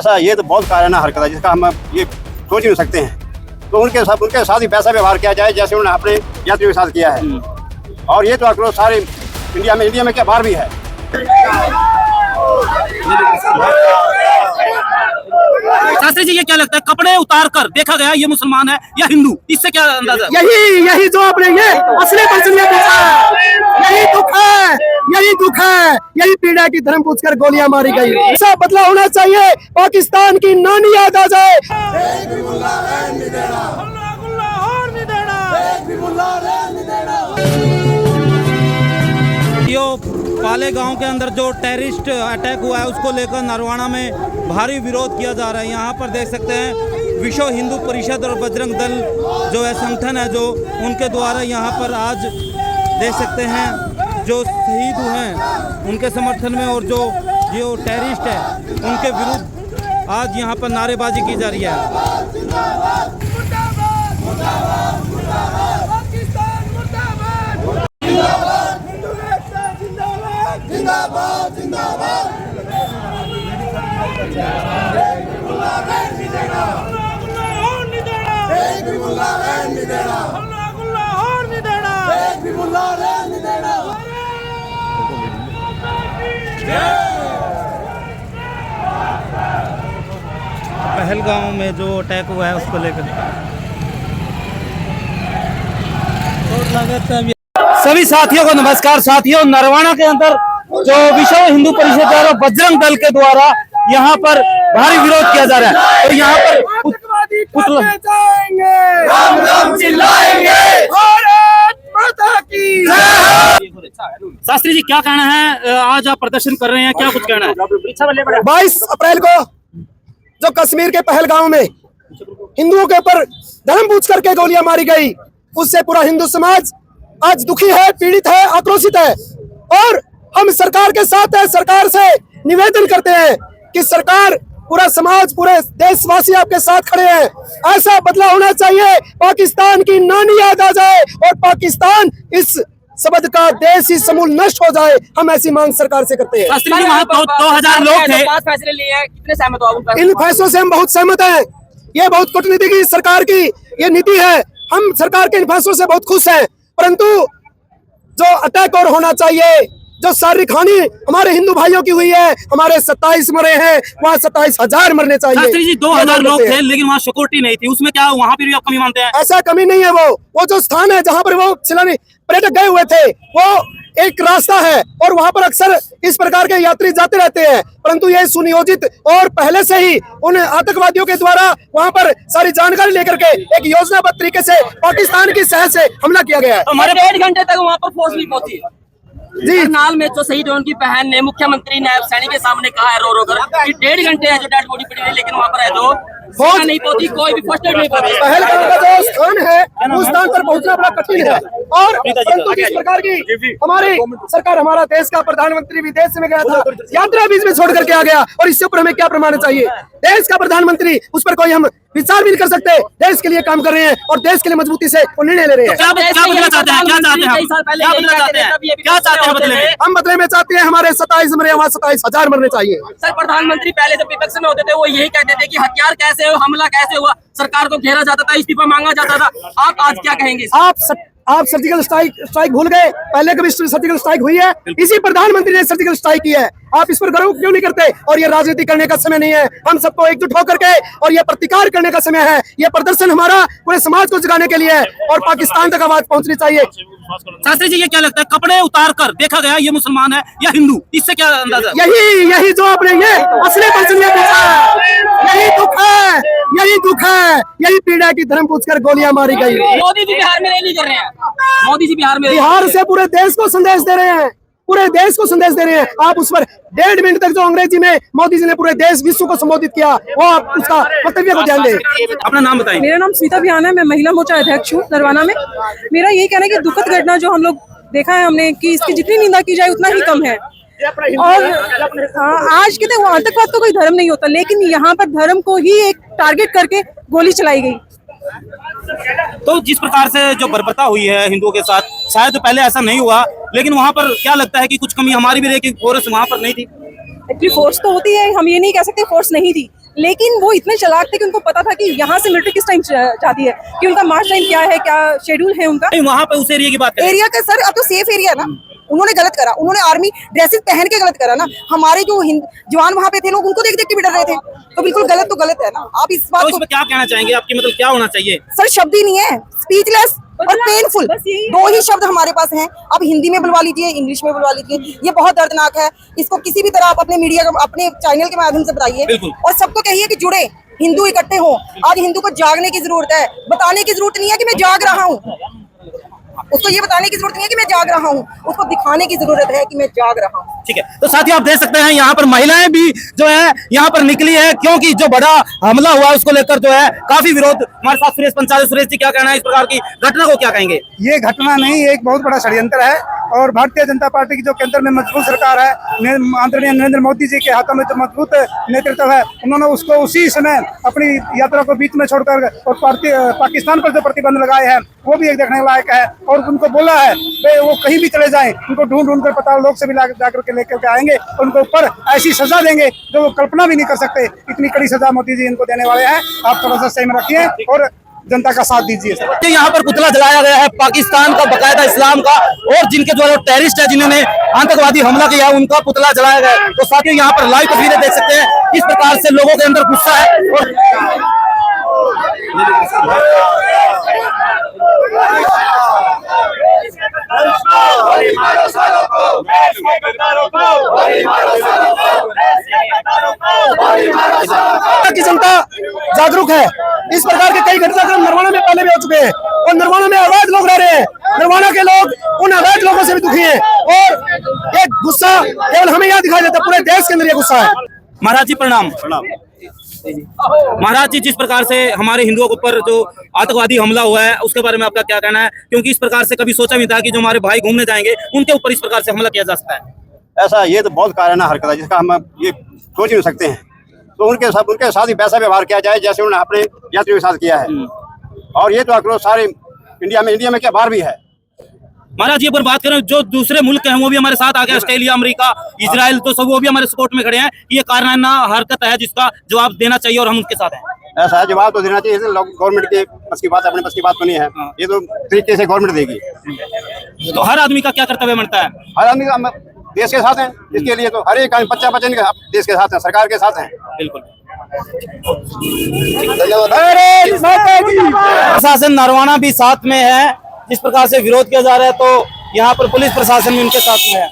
ऐसा ये तो बहुत कायराना हरकत है जिसका हम ये सोच नहीं सकते हैं। तो उनके साथ ही वैसा व्यवहार किया जाए जैसे उन्होंने अपने यात्रियों के साथ किया है। और ये तो आक्रोश सारे इंडिया में क्या बाहर भी है। शास्त्री जी, ये क्या लगता है, कपड़े उतार कर देखा गया ये मुसलमान है या हिंदू, इससे क्या अंदाजा? यही जो आपने ये असली पर्सन ने पूछा है, यही दुख है, यही पीड़ा की धर्म पूछकर गोलियां मारी गई। ऐसा बदला होना चाहिए, पाकिस्तान की नानी याद आ जाए। पाले गांव के अंदर जो टेररिस्ट अटैक हुआ है उसको लेकर नरवाना में भारी विरोध किया जा रहा है। यहाँ पर देख सकते हैं विश्व हिंदू परिषद और बजरंग दल जो है संगठन है, जो उनके द्वारा यहाँ पर आज देख सकते हैं जो शहीद हुए हैं उनके समर्थन में और जो टेररिस्ट है उनके विरुद्ध आज यहाँ पर नारेबाजी की जा रही है। पहलगाम में जो अटैक हुआ है उसको लेकर सभी साथियों को नमस्कार। साथियों, नरवाना के अंदर जो विश्व हिंदू परिषद और बजरंग दल के द्वारा यहाँ पर भारी विरोध किया जा रहा है। तो यहाँ पर शास्त्री जी, क्या कहना है, आज आप प्रदर्शन कर रहे हैं, क्या कुछ कहना है? 22 अप्रैल को जो कश्मीर के पहलगाम में हिंदुओं के ऊपर धर्म पूछ करके गोलियां मारी गई, उससे पूरा हिंदू समाज आज दुखी है, पीड़ित है, आक्रोशित है। और हम सरकार के साथ है, सरकार से निवेदन करते हैं कि सरकार, पूरा समाज, पूरे देशवासी आपके साथ खड़े हैं। ऐसा बदला होना चाहिए, पाकिस्तान की नानी याद आ जाए और पाकिस्तान इस शब्द का देश ही समूल नष्ट हो जाए। हम ऐसी मांग सरकार से करते हैं। वहाँ 2000 लोग थे, 5 फैसले लिए हैं, कितने सहमत हो? इन फैसलों से हम बहुत सहमत हैं। ये बहुत कूटनीति की सरकार की ये नीति है। हम सरकार के इन फैसलों से बहुत खुश हैं, परंतु जो अटैक और होना चाहिए, जो शारीरिक हानि हमारे हिंदू भाइयों की हुई है, हमारे 27 मरे हैं, वहाँ 27,000 मरने चाहिए। शास्त्री जी, 2000 लोग थे लेकिन वहाँ सिक्योरिटी नहीं थी, उसमें क्या वहाँ पर भी आप कमी मानते हैं? ऐसा कमी नहीं है। वो जो स्थान है जहाँ पर वो पर्यटक गए हुए थे, वो एक रास्ता है और वहाँ पर अक्सर इस प्रकार के यात्री जाते रहते हैं, परंतु ये सुनियोजित और पहले से ही उन आतंकवादियों के द्वारा वहाँ पर सारी जानकारी लेकर के एक योजनाबद्ध तरीके से पाकिस्तान की शहर से हमला किया गया है। हमारे 1.5 घंटे तक वहाँ पर फोर्स भी पहुंची जी। नाल में जो शहीद उनकी बहन ने मुख्यमंत्री नायब सैनिक के सामने कहा है रो कर कि 1.5 घंटे है जो डेड बॉडी पड़ी है, लेकिन वहाँ पर है जो सेना नहीं पहुंची, कोई भी फर्स्ट एड नहीं पहुंची। पहलगाम का जो स्थान है उस स्थान पर पहुंचना बड़ा कठिन है। और परंतु जिस प्रकार की हमारी सरकार, हमारा देश का प्रधानमंत्री विदेश में गया था, यात्रा बीच में छोड़ करके आ गया, और इससे ऊपर हमें क्या प्रमाण चाहिए? देश का प्रधानमंत्री, उस पर कोई हम विचार भी नहीं कर सकते। देश के लिए काम कर रहे हैं और देश के लिए मजबूती से निर्णय ले रहे हैं। क्या बदलना चाहते हैं? बदले में? हम बदले में चाहते हैं हमारे 27 मरे, वहाँ 27,000 मरने चाहिए। सर, प्रधानमंत्री पहले जब विपक्ष में होते थे वो यही कहते थे कि हथियार कैसे हो, हमला कैसे हुआ, सरकार को घेरा जाता था, इस्तीफा मांगा जाता था। आप आज क्या कहेंगे? आप सर्जिकल स्ट्राइक भूल गए? पहले कभी सर्जिकल स्ट्राइक हुई है? इसी प्रधानमंत्री ने सर्जिकल स्ट्राइक की है। आप इस पर गर्व क्यों नहीं करते? और ये राजनीति करने का समय नहीं है। हम सबको एकजुट होकर के और ये प्रतिकार करने का समय है। ये प्रदर्शन हमारा पूरे समाज को जगाने के लिए है और पाकिस्तान तक आवाज पहुंचनी चाहिए। शास्त्री जी, ये क्या लगता है, कपड़े उतार कर देखा गया ये मुसलमान है या हिंदू, इससे क्या अंदाजा? यही जो आपने ये असली पर्सन ने पूछा है, यही दुख है, यही पीड़ा की धर्म पूछकर गोलियां मारी गई। मोदी जी बिहार में रैली कर रहे हैं, मोदी जी बिहार से पूरे देश को संदेश दे रहे हैं, पूरे देश को संदेश दे रहे हैं। आप उस पर 1.5 मिनट तक जो अंग्रेजी में मोदी जी ने पूरे देश विश्व को संबोधित किया, वो आप उसका वक्तव्य को ध्यान दें। अपना नाम बताइए। मेरा नाम स्मिता बिहान है, मैं महिला मोर्चा अध्यक्ष हूँ नरवाना में। मेरा यही कहना है कि दुखद घटना जो हम लोग देखा है हमने, कि इसकी जितनी निंदा की जाए उतना ही कम है। और आज के दिन आतंकवाद तो कोई धर्म नहीं होता, लेकिन यहाँ पर धर्म को ही एक टारगेट करके गोली चलाई गई। तो जिस प्रकार से जो बर्बरता हुई है हिंदुओं के साथ, शायद पहले ऐसा नहीं हुआ, लेकिन वहाँ पर क्या लगता है कि कुछ कमी हमारी भी रही कि फोर्स वहाँ पर नहीं थी? एक्चुअली फोर्स तो होती है, हम ये नहीं कह सकते फोर्स नहीं थी, लेकिन वो इतने चालाक थे कि उनको पता था कि यहाँ से मिलिट्री किस टाइम जाती है, कि उनका मार्च टाइम क्या है, क्या शेड्यूल है उनका। वहाँ पे उस एरिया की बात करें। एरिया का सर अब तो सेफ एरिया ना, उन्होंने गलत करा, उन्होंने आर्मी ड्रेसेस पहन के गलत करा ना। हमारे जो जवान वहाँ पे थे लोग उनको देख देख के भी डर रहे थे, तो बिल्कुल गलत तो गलत है ना। आप इस बात तो को इसमें क्या कहना चाहेंगे, आपकी मतलब क्या होना चाहिए? सर शब्द ही नहीं है, स्पीचलेस और पेनफुल, बस यही है। दो ही शब्द हमारे पास हैं। आप हिंदी में बुलवा लीजिए, इंग्लिश में बुलवा लीजिए, ये बहुत दर्दनाक है। इसको किसी भी तरह आप अपने मीडिया अपने चैनल के माध्यम से बताइए बिल्कुल। और सबको कहिए कि जुड़े, हिंदू इकट्ठे हो। आज हिंदू को जागने की जरूरत है, बताने की जरूरत नहीं है कि मैं जाग रहा हूँ, उसको ये बताने की जरूरत नहीं है कि मैं जाग रहा हूँ, उसको दिखाने की जरूरत है कि मैं जाग रहा हूँ। ठीक है, तो साथियों आप देख सकते हैं यहाँ पर महिलाएं भी जो है यहाँ पर निकली है, क्योंकि जो बड़ा हमला हुआ है उसको लेकर जो है काफी विरोध। हमारे साथ सुरेश पंचाल। सुरेश जी, क्या कहना है इस प्रकार की घटना को, क्या कहेंगे? ये घटना नहीं, एक बहुत बड़ा षड्यंत्र है और भारतीय जनता पार्टी की जो केंद्र में मजबूत सरकार है, आदरणीय नरेंद्र मोदी जी के हाथों में जो मजबूत नेतृत्व है, उन्होंने उसको उसी समय अपनी यात्रा को बीच में छोड़कर और पाकिस्तान पर जो प्रतिबंध लगाए हैं वो भी एक देखने लायक है। और उनको बोला है भाई वो कहीं भी चले जाएं, उनको ढूंढ कर पता लोग से भी जाकर के लेकर के आएंगे, उनको ऊपर ऐसी सजा देंगे जो वो कल्पना भी नहीं कर सकते। इतनी कड़ी सजा मोदी जी इनको देने वाले हैं। आप थोड़ा सा सही में रखिए और जनता का साथ दीजिए। यहाँ पर पुतला जलाया गया है पाकिस्तान का, बकायदा इस्लाम का, और जिनके जो टेररिस्ट है जिन्होंने आतंकवादी हमला किया उनका पुतला जलाया गया है। तो साथियों यहाँ पर लाइव तस्वीरें देख सकते हैं किस प्रकार से लोगों के अंदर गुस्सा है। और की जनता जागरूक है। इस प्रकार के कई घटनाक्रम नरवाना में पहले भी हो चुके हैं और नरवाना में अवैध लोग रह रहे हैं। नरवाना के लोग उन अवैध लोगों से भी दुखी हैं और ये गुस्सा केवल हमें यहाँ दिखाई देता है, पूरे देश के अंदर ये गुस्सा है। महाराज जी प्रणाम। महाराज जी, जिस प्रकार से हमारे हिंदुओं के ऊपर जो आतंकवादी हमला हुआ है उसके बारे में आपका क्या कहना है? क्योंकि इस प्रकार से कभी सोचा नहीं था कि जो हमारे भाई घूमने जाएंगे उनके ऊपर इस प्रकार से हमला किया जा सकता है। ऐसा ये तो बहुत काराना हरकत है जिसका हम ये सोच ही नहीं सकते हैं। तो उनके साथ ही वैसा व्यवहार किया जाए जैसे उन्होंने अपने यात्रियों के साथ किया है। और ये तो आक्रोश सारे इंडिया में क्या बाहर भी है। महाराज जी, अगर बात करें जो दूसरे मुल्क हैं वो भी हमारे साथ आ गए, ऑस्ट्रेलिया, अमेरिका, इजराइल, तो सब वो भी हमारे सपोर्ट में खड़े हैं। ये काराना हरकत है जिसका जवाब देना चाहिए और हम उनके साथ हैं। ऐसा जवाब तो देना चाहिए। गवर्नमेंट के बस की बात, अपने बस की बात तो नहीं है। ये तो तरीके से गवर्नमेंट देगी। तो हर आदमी का क्या कर्तव्य बनता है? हर आदमी का देश के साथ हैं। इसके लिए तो हर एक बच्चा देश के साथ है, सरकार के साथ है। बिल्कुल। धन्यवाद। प्रशासन नरवाना भी साथ में है। जिस प्रकार से विरोध किया जा रहा है तो यहाँ पर पुलिस प्रशासन भी उनके साथ में है।